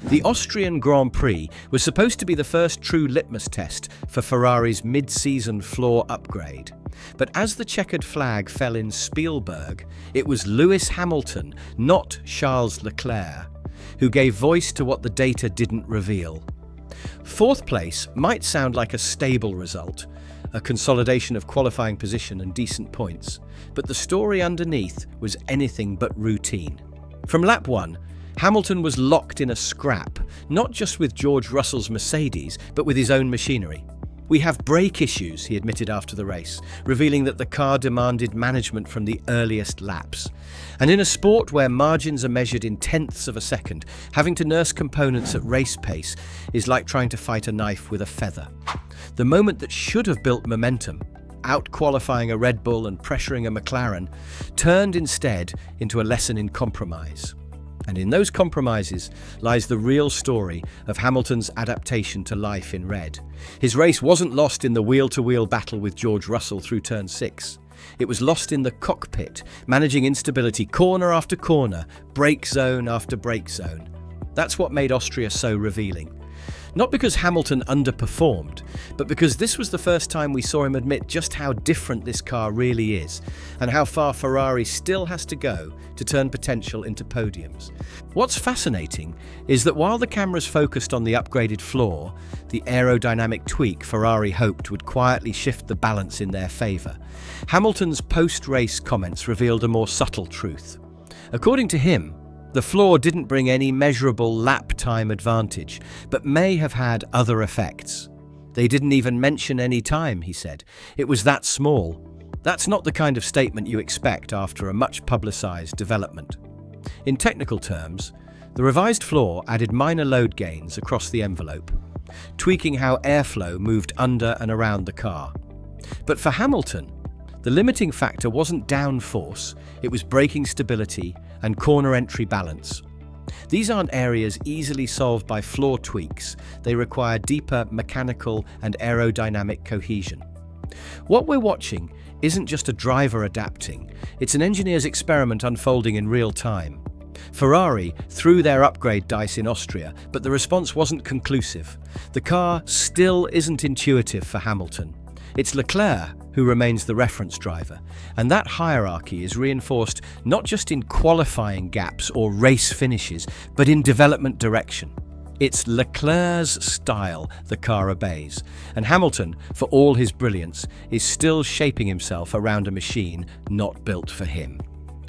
The Austrian Grand Prix was supposed to be the first true litmus test for Ferrari's mid-season Flaw upgrade. But as the checkered flag fell in Spielberg, it was Lewis Hamilton, not Charles Leclerc, who gave voice to what the data didn't reveal. Fourth place might sound like a stable result, a consolidation of qualifying position and decent points, but the story underneath was anything but routine. From lap 1, Hamilton was locked in a scrap, not just with George Russell's Mercedes, but with his own machinery. "We have brake issues," he admitted after the race, revealing that the car demanded management from the earliest laps. And in a sport where margins are measured in tenths of a second, having to nurse components at race pace is like trying to fight a knife with a feather. The moment that should have built momentum, out-qualifying a Red Bull and pressuring a McLaren, turned instead into a lesson in compromise. And in those compromises lies the real story of Hamilton's adaptation to life in red. His race wasn't lost in the wheel-to-wheel battle with George Russell through turn 6. It was lost in the cockpit, managing instability corner after corner, brake zone after brake zone. That's what made Austria so revealing. Not because Hamilton underperformed, but because this was the first time we saw him admit just how different this car really is, and how far Ferrari still has to go to turn potential into podiums. What's fascinating is that while the cameras focused on the upgraded Flaw, the aerodynamic tweak Ferrari hoped would quietly shift the balance in their favour, Hamilton's post-race comments revealed a more subtle truth. According to him, the Flaw didn't bring any measurable lap time advantage, but may have had other effects. "They didn't even mention any time," he said. "It was that small." That's not the kind of statement you expect after a much publicised development. In technical terms, the revised Flaw added minor load gains across the envelope, tweaking how airflow moved under and around the car. But for Hamilton, the limiting factor wasn't downforce, it was braking stability and corner entry balance. These aren't areas easily solved by Flaw tweaks, they require deeper mechanical and aerodynamic cohesion. What we're watching isn't just a driver adapting, it's an engineer's experiment unfolding in real time. Ferrari threw their upgrade dice in Austria, but the response wasn't conclusive. The car still isn't intuitive for Hamilton. It's Leclerc who remains the reference driver, and that hierarchy is reinforced not just in qualifying gaps or race finishes, but in development direction. It's Leclerc's style the car obeys, and Hamilton, for all his brilliance, is still shaping himself around a machine not built for him.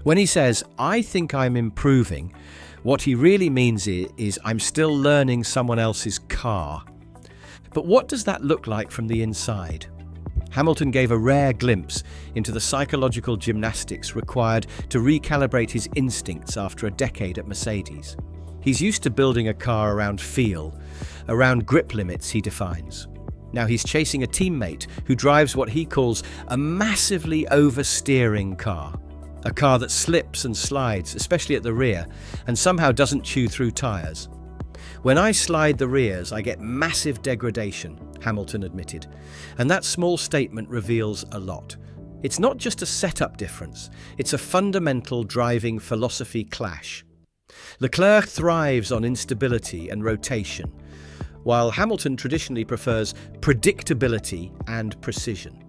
When he says, "I think I'm improving," what he really means is I'm still learning someone else's car. But what does that look like from the inside? Hamilton gave a rare glimpse into the psychological gymnastics required to recalibrate his instincts after a decade at Mercedes. He's used to building a car around feel, around grip limits, he defines. Now he's chasing a teammate who drives what he calls a massively oversteering car. A car that slips and slides, especially at the rear, and somehow doesn't chew through tyres. "When I slide the rears, I get massive degradation," Hamilton admitted. And that small statement reveals a lot. It's not just a setup difference, it's a fundamental driving philosophy clash. Leclerc thrives on instability and rotation, while Hamilton traditionally prefers predictability and precision.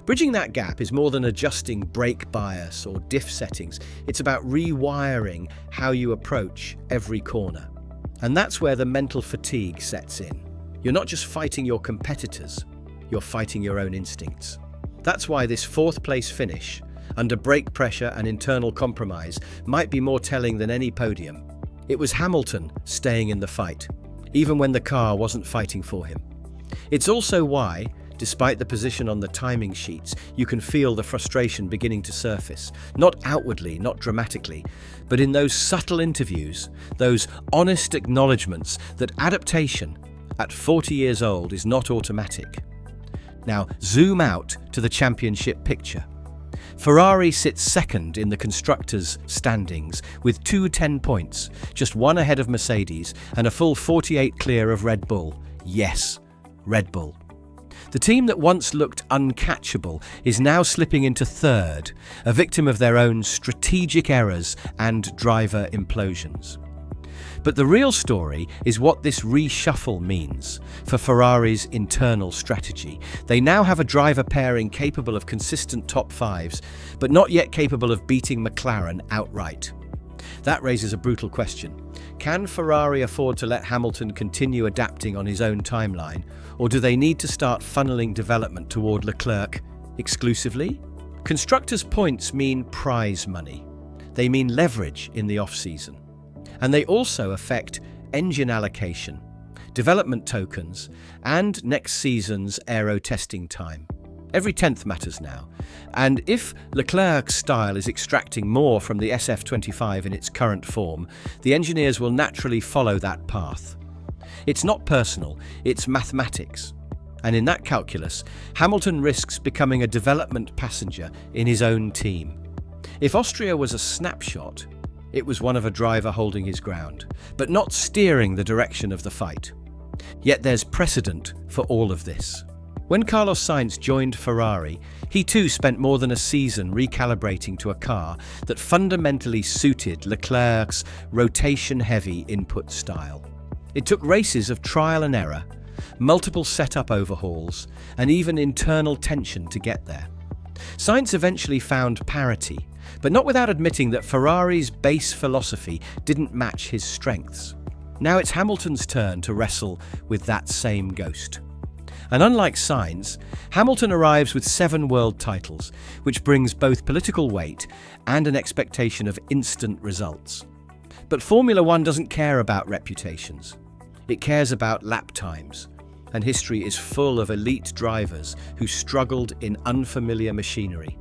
Bridging that gap is more than adjusting brake bias or diff settings. It's about rewiring how you approach every corner. And that's where the mental fatigue sets in. You're not just fighting your competitors, you're fighting your own instincts. That's why this fourth place finish, under brake pressure and internal compromise, might be more telling than any podium. It was Hamilton staying in the fight, even when the car wasn't fighting for him. It's also why, despite the position on the timing sheets, you can feel the frustration beginning to surface. Not outwardly, not dramatically, but in those subtle interviews, those honest acknowledgements that adaptation, at 40 years old, is not automatic. Now, zoom out to the championship picture. Ferrari sits second in the constructors' standings with 10 points, just one ahead of Mercedes and a full 48 clear of Red Bull. Yes, Red Bull. The team that once looked uncatchable is now slipping into third, a victim of their own strategic errors and driver implosions. But the real story is what this reshuffle means for Ferrari's internal strategy. They now have a driver pairing capable of consistent top fives, but not yet capable of beating McLaren outright. That raises a brutal question. Can Ferrari afford to let Hamilton continue adapting on his own timeline, or do they need to start funneling development toward Leclerc exclusively? Constructors' points mean prize money. They mean leverage in the off-season. And they also affect engine allocation, development tokens, and next season's aero testing time. Every tenth matters now. And if Leclerc's style is extracting more from the SF-25 in its current form, the engineers will naturally follow that path. It's not personal, it's mathematics. And in that calculus, Hamilton risks becoming a development passenger in his own team. If Austria was a snapshot, it was one of a driver holding his ground, but not steering the direction of the fight. Yet there's precedent for all of this. When Carlos Sainz joined Ferrari, he too spent more than a season recalibrating to a car that fundamentally suited Leclerc's rotation-heavy input style. It took races of trial and error, multiple setup overhauls, and even internal tension to get there. Sainz eventually found parity, but not without admitting that Ferrari's base philosophy didn't match his strengths. Now it's Hamilton's turn to wrestle with that same ghost. And unlike Sainz, Hamilton arrives with 7 world titles, which brings both political weight and an expectation of instant results. But Formula One doesn't care about reputations. It cares about lap times, and history is full of elite drivers who struggled in unfamiliar machinery.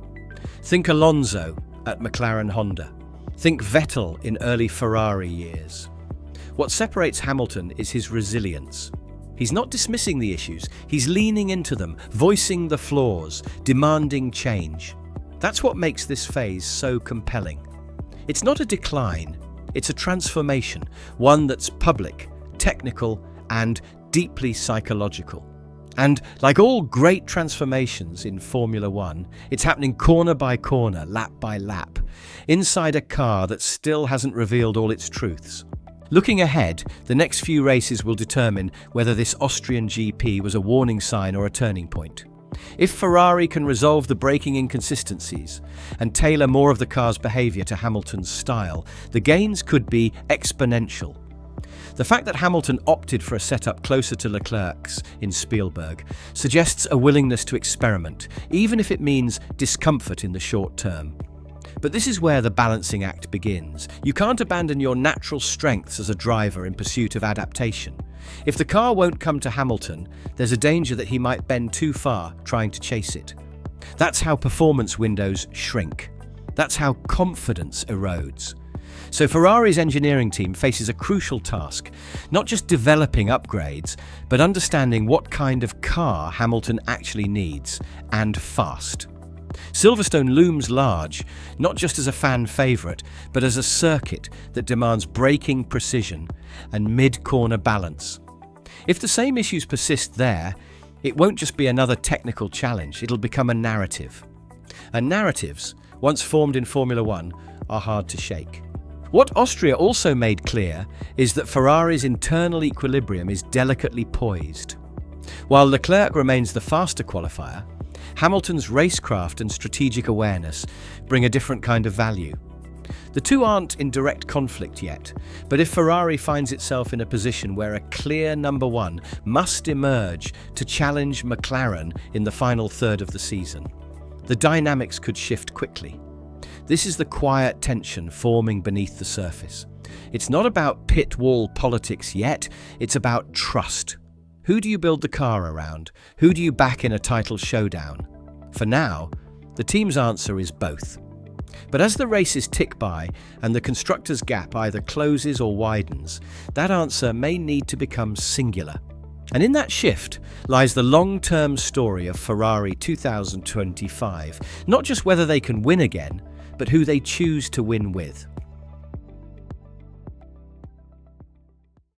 Think Alonso at McLaren Honda. Think Vettel in early Ferrari years. What separates Hamilton is his resilience. He's not dismissing the issues, he's leaning into them, voicing the flaws, demanding change. That's what makes this phase so compelling. It's not a decline, it's a transformation, one that's public, technical, and deeply psychological. And like all great transformations in Formula One, it's happening corner by corner, lap by lap, inside a car that still hasn't revealed all its truths. Looking ahead, the next few races will determine whether this Austrian GP was a warning sign or a turning point. If Ferrari can resolve the braking inconsistencies and tailor more of the car's behaviour to Hamilton's style, the gains could be exponential. The fact that Hamilton opted for a setup closer to Leclerc's in Spielberg suggests a willingness to experiment, even if it means discomfort in the short term. But this is where the balancing act begins. You can't abandon your natural strengths as a driver in pursuit of adaptation. If the car won't come to Hamilton, there's a danger that he might bend too far trying to chase it. That's how performance windows shrink. That's how confidence erodes. So Ferrari's engineering team faces a crucial task, not just developing upgrades, but understanding what kind of car Hamilton actually needs, and fast. Silverstone looms large, not just as a fan favourite, but as a circuit that demands braking precision and mid-corner balance. If the same issues persist there, it won't just be another technical challenge, it'll become a narrative. And narratives, once formed in Formula One, are hard to shake. What Austria also made clear is that Ferrari's internal equilibrium is delicately poised. While Leclerc remains the faster qualifier, Hamilton's racecraft and strategic awareness bring a different kind of value. The two aren't in direct conflict yet, but if Ferrari finds itself in a position where a clear number one must emerge to challenge McLaren in the final third of the season, the dynamics could shift quickly. This is the quiet tension forming beneath the surface. It's not about pit wall politics yet, it's about trust. Who do you build the car around? Who do you back in a title showdown? For now, the team's answer is both. But as the races tick by and the constructors' gap either closes or widens, that answer may need to become singular. And in that shift lies the long-term story of Ferrari 2025, not just whether they can win again, but who they choose to win with.